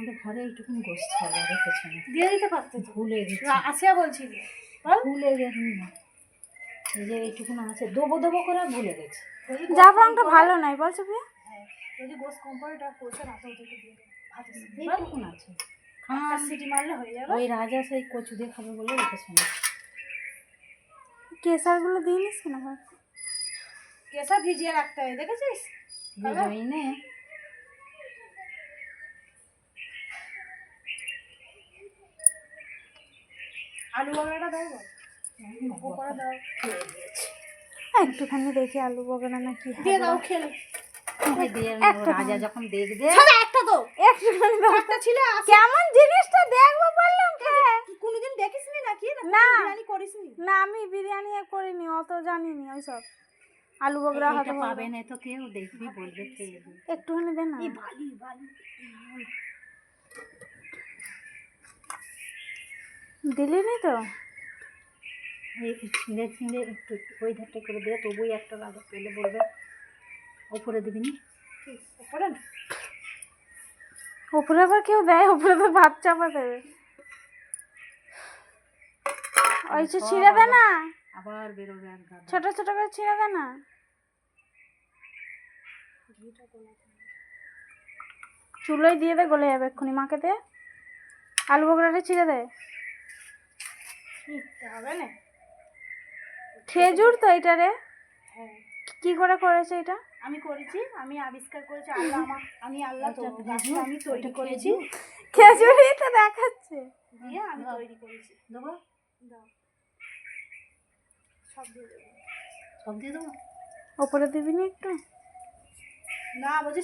আমাদের ঘরে এইটুকুন গোস ছিল আর পেছনে দিয়ে দিতে পারতে তো। ভুলে গেছি আসিয়া বলছিল বল ভুলে গেছি না এই যে এইটুকুন আছে দেবো দেবো করে আর ভুলে গেছি জাফরানটা ভালো নাই বল সুপ্রিয়া? হ্যাঁ যদি গোস কম পড়ে এটা কষে রাতে ওদেরকে দিয়ে দেবো ভাতের সাথে। এইটুকুন আছে একটা সিটি মারলে হয়ে যাবে। ওই রাজা সেই কচু দিয়ে খাবে বলে রেখেছে না কেসারগুলো দিয়ে নিস না ভাই? কেসা ভিজিয়ে রাখতে হয় দেখেছিস? বুঝই নে আলু বড়াটা দাও বল পকোড়া দাও একটুখানি দেখি আলু বগরা না কি দিয়ে দাও খেলে ওই দিয়ে রাজা যখন দেখবে একটা তো একটুখানি দাও। একটা ছিল কেমন জিনিসটা দেখবো বললাম কোনোদিন দেখিসনি নাকি না। বিরিয়ানি করিসনি? না আমি বিরিয়ানি করিনি, অত জানিনি ওইসব। আলু বগরা এটা হয়তো পাবে না তো কেউ দেখবি বলবে খেয়ে দিই একটুখানি দে না। বালি বালি দিলি নি তো? এই ছিঁড়ে ছিঁড়ে একটু একটু ওই ধারটা করে দেয় তবুই একটা রাজা পেলে বলবে ওপরে দিবি না ওপরে না উপরে আবার কেউ দেয়? উপরে তো ভাত চাপা দেবে। ওই যে ছিঁড়ে দে না, আবার বেরোবে এক গাদা ছোট ছোট করে ছিঁড়ে দে না। চুলোয় দিয়ে দে, গলে যাবে এক্ষুনি। মাকে দে, আলু বগরাটা ছিঁড়ে দে। হবে না। খেজুর তো এটা রে? হ্যাঁ কি করে করেছে এটা? আমি করেছি, আমি আবিষ্কার করেছি আল্লাহ আমার, আমি আল্লাহ তো গাছটা আমি তৈরি করেছি খেজুরই তো দেখাচ্ছে। দিয়ে আমি তৈরি করেছি। দেবো দাও সব দিয়ে দেবো। সব দিয়ে দেবো ওপরে দিবি না একটু? না বলছি